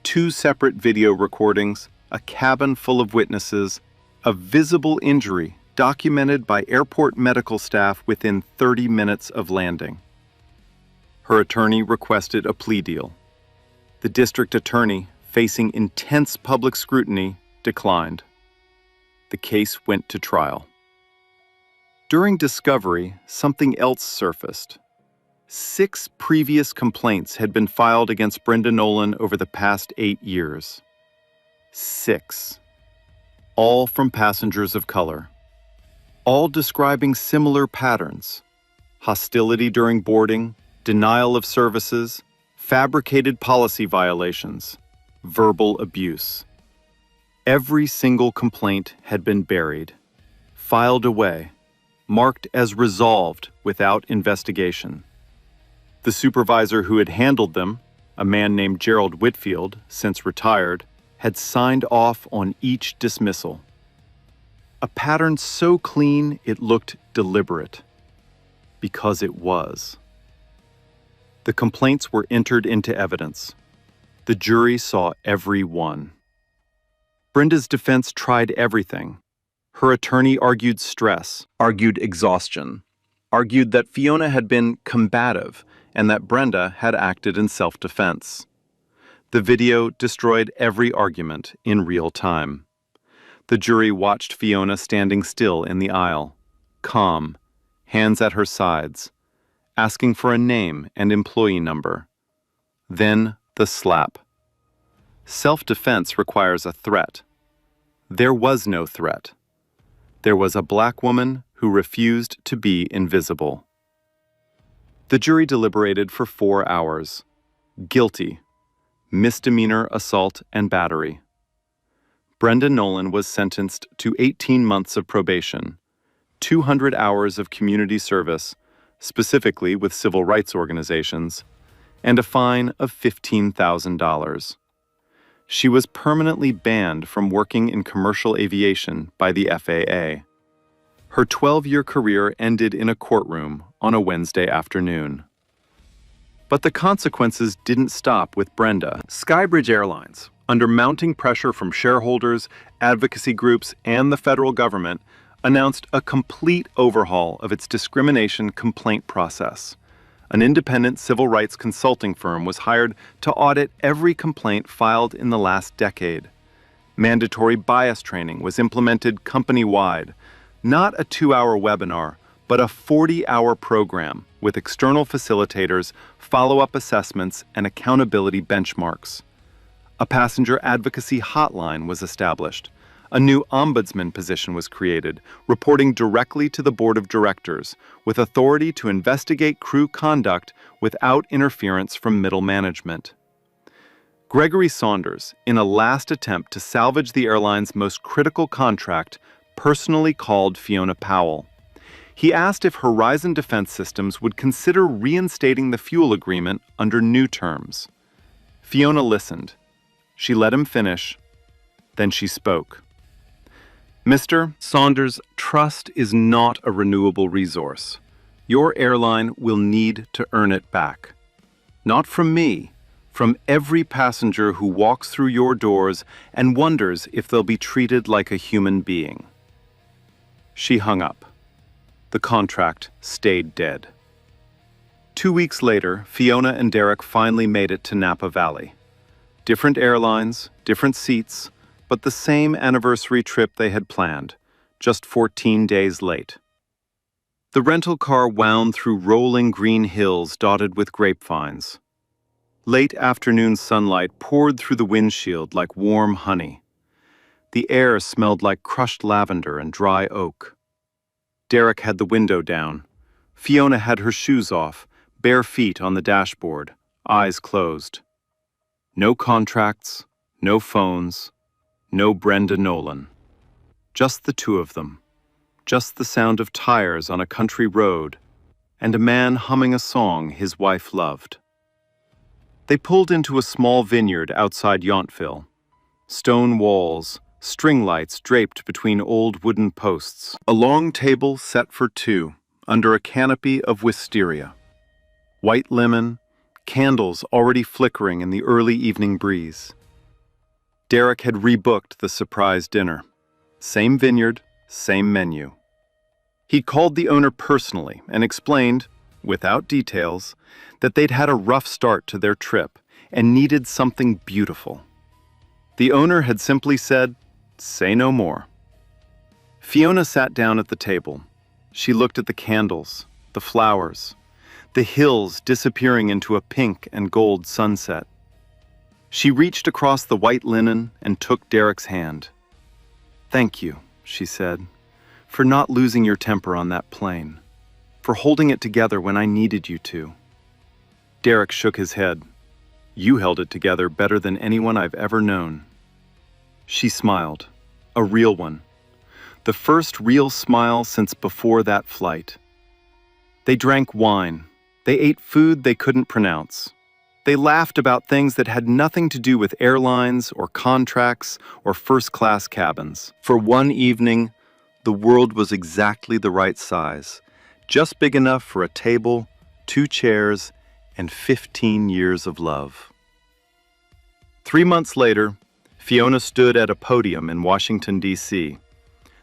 2 separate video recordings, a cabin full of witnesses, a visible injury documented by airport medical staff within 30 minutes of landing. Her attorney requested a plea deal. The district attorney, facing intense public scrutiny, declined. The case went to trial. During discovery, something else surfaced. 6 previous complaints had been filed against Brenda Nolan over the past 8 years. 6. All from passengers of color. All describing similar patterns: hostility during boarding, denial of services, fabricated policy violations, verbal abuse. Every single complaint had been buried, filed away, marked as resolved without investigation. The supervisor who had handled them, a man named Gerald Whitfield, since retired, had signed off on each dismissal. A pattern so clean it looked deliberate. Because it was. The complaints were entered into evidence. The jury saw every one. Brenda's defense tried everything. Her attorney argued stress, argued exhaustion, argued that Fiona had been combative and that Brenda had acted in self-defense. The video destroyed every argument in real time. The jury watched Fiona standing still in the aisle, calm, hands at her sides, asking for a name and employee number. Then the slap. Self-defense requires a threat. There was no threat. There was a black woman who refused to be invisible. The jury deliberated for 4 hours. Guilty. Misdemeanor assault and battery. Brenda Nolan was sentenced to 18 months of probation, 200 hours of community service, specifically with civil rights organizations, and a fine of $15,000. She was permanently banned from working in commercial aviation by the FAA. Her 12-year career ended in a courtroom on a Wednesday afternoon. But the consequences didn't stop with Brenda. Skybridge Airlines, under mounting pressure from shareholders, advocacy groups, and the federal government, announced a complete overhaul of its discrimination complaint process. An independent civil rights consulting firm was hired to audit every complaint filed in the last decade. Mandatory bias training was implemented company-wide, not a 2-hour webinar, but a 40-hour program with external facilitators, follow-up assessments, and accountability benchmarks. A passenger advocacy hotline was established. A new ombudsman position was created, reporting directly to the board of directors, with authority to investigate crew conduct without interference from middle management. Gregory Saunders, in a last attempt to salvage the airline's most critical contract, personally called Fiona Powell. He asked if Horizon Defense Systems would consider reinstating the fuel agreement under new terms. Fiona listened. She let him finish. Then she spoke. Mr. Saunders, trust is not a renewable resource. Your airline will need to earn it back. Not from me, from every passenger who walks through your doors and wonders if they'll be treated like a human being. She hung up. The contract stayed dead. 2 weeks later, Fiona and Derek finally made it to Napa Valley. Different airlines, different seats, but the same anniversary trip they had planned, just 14 days late. The rental car wound through rolling green hills dotted with grapevines. Late afternoon sunlight poured through the windshield like warm honey. The air smelled like crushed lavender and dry oak. Derek had the window down. Fiona had her shoes off, bare feet on the dashboard, eyes closed. No contracts, no phones, no Brenda Nolan. Just the two of them. Just the sound of tires on a country road, and a man humming a song his wife loved. They pulled into a small vineyard outside Yountville. Stone walls, string lights draped between old wooden posts. A long table set for two, under a canopy of wisteria. White linen, candles already flickering in the early evening breeze. Derek had rebooked the surprise dinner. Same vineyard, same menu. He'd called the owner personally and explained, without details, that they'd had a rough start to their trip and needed something beautiful. The owner had simply said, "Say no more." Fiona sat down at the table. She looked at the candles, the flowers, the hills disappearing into a pink and gold sunset. She reached across the white linen and took Derek's hand. "Thank you," she said, "for not losing your temper on that plane, for holding it together when I needed you to." Derek shook his head. "You held it together better than anyone I've ever known." She smiled, a real one, the first real smile since before that flight. They drank wine. They ate food they couldn't pronounce. They laughed about things that had nothing to do with airlines or contracts or first-class cabins. For one evening, the world was exactly the right size, just big enough for a table, 2 chairs, and 15 years of love. 3 months later, Fiona stood at a podium in Washington, D.C.,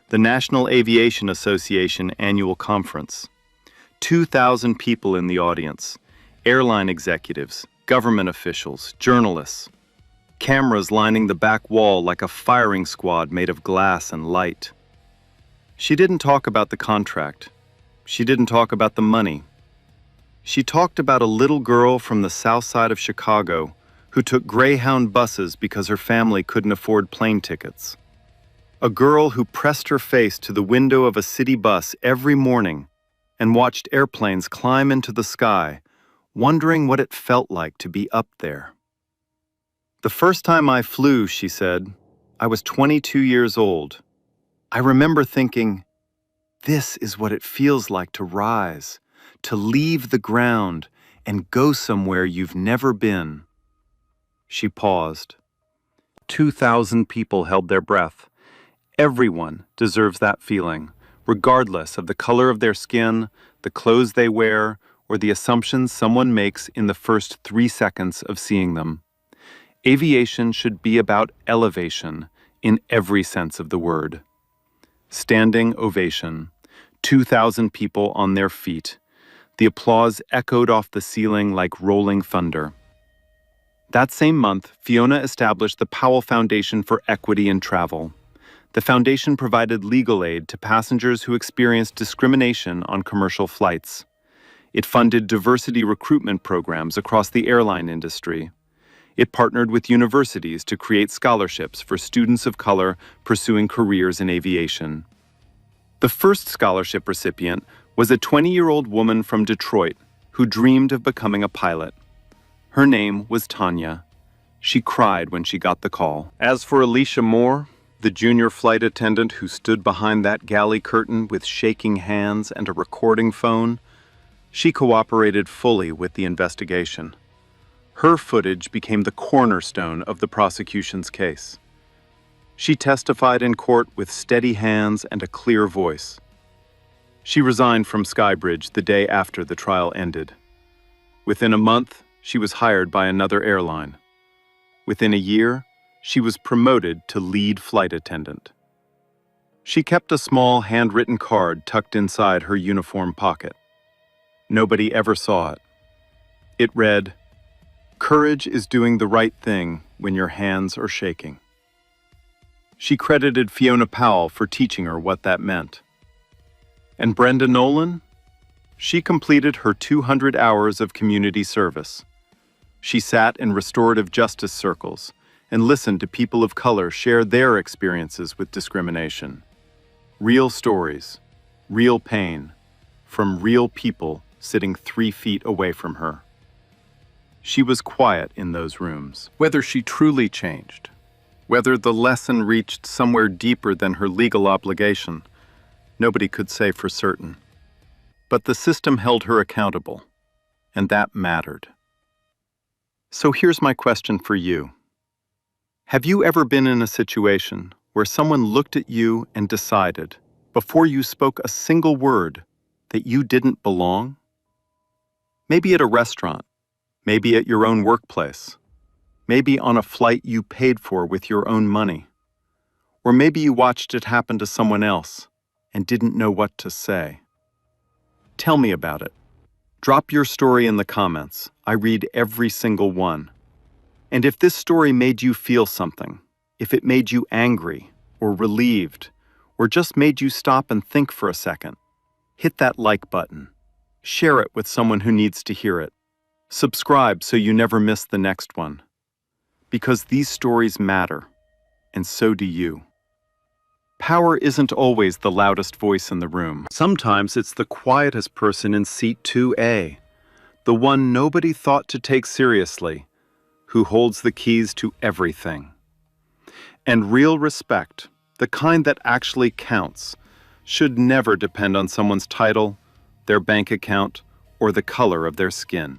the National Aviation Association annual conference. 2,000 people in the audience, airline executives, government officials, journalists, cameras lining the back wall like a firing squad made of glass and light. She didn't talk about the contract. She didn't talk about the money. She talked about a little girl from the south side of Chicago who took Greyhound buses because her family couldn't afford plane tickets. A girl who pressed her face to the window of a city bus every morning and watched airplanes climb into the sky, wondering what it felt like to be up there. "The first time I flew," she said, "I was 22 years old. I remember thinking, this is what it feels like to rise, to leave the ground and go somewhere you've never been." She paused. 2,000 people held their breath. Everyone deserves that feeling, regardless of the color of their skin, the clothes they wear, or the assumptions someone makes in the first 3 seconds of seeing them. Aviation should be about elevation in every sense of the word. Standing ovation, 2,000 people on their feet. The applause echoed off the ceiling like rolling thunder. That same month, Fiona established the Powell Foundation for Equity in Travel. The foundation provided legal aid to passengers who experienced discrimination on commercial flights. It funded diversity recruitment programs across the airline industry. It partnered with universities to create scholarships for students of color pursuing careers in aviation. The first scholarship recipient was a 20-year-old woman from Detroit who dreamed of becoming a pilot. Her name was Tanya. She cried when she got the call. As for Alicia Moore, the junior flight attendant who stood behind that galley curtain with shaking hands and a recording phone, she cooperated fully with the investigation. Her footage became the cornerstone of the prosecution's case. She testified in court with steady hands and a clear voice. She resigned from Skybridge the day after the trial ended. Within a month, she was hired by another airline. Within a year, she was promoted to lead flight attendant. She kept a small handwritten card tucked inside her uniform pocket. Nobody ever saw it. It read, "Courage is doing the right thing when your hands are shaking." She credited Fiona Powell for teaching her what that meant. And Brenda Nolan? She completed her 200 hours of community service. She sat in restorative justice circles and listened to people of color share their experiences with discrimination. Real stories, real pain, from real people sitting 3 feet away from her. She was quiet in those rooms. Whether she truly changed, whether the lesson reached somewhere deeper than her legal obligation, nobody could say for certain. But the system held her accountable, and that mattered. So here's my question for you. Have you ever been in a situation where someone looked at you and decided, before you spoke a single word, that you didn't belong? Maybe at a restaurant, maybe at your own workplace, maybe on a flight you paid for with your own money, or maybe you watched it happen to someone else and didn't know what to say. Tell me about it. Drop your story in the comments. I read every single one. And if this story made you feel something, if it made you angry or relieved, or just made you stop and think for a second, hit that like button. Share it with someone who needs to hear it. Subscribe so you never miss the next one. Because these stories matter, and so do you. Power isn't always the loudest voice in the room. Sometimes it's the quietest person in seat 2A, the one nobody thought to take seriously, who holds the keys to everything. And real respect, the kind that actually counts, should never depend on someone's title, their bank account, or the color of their skin.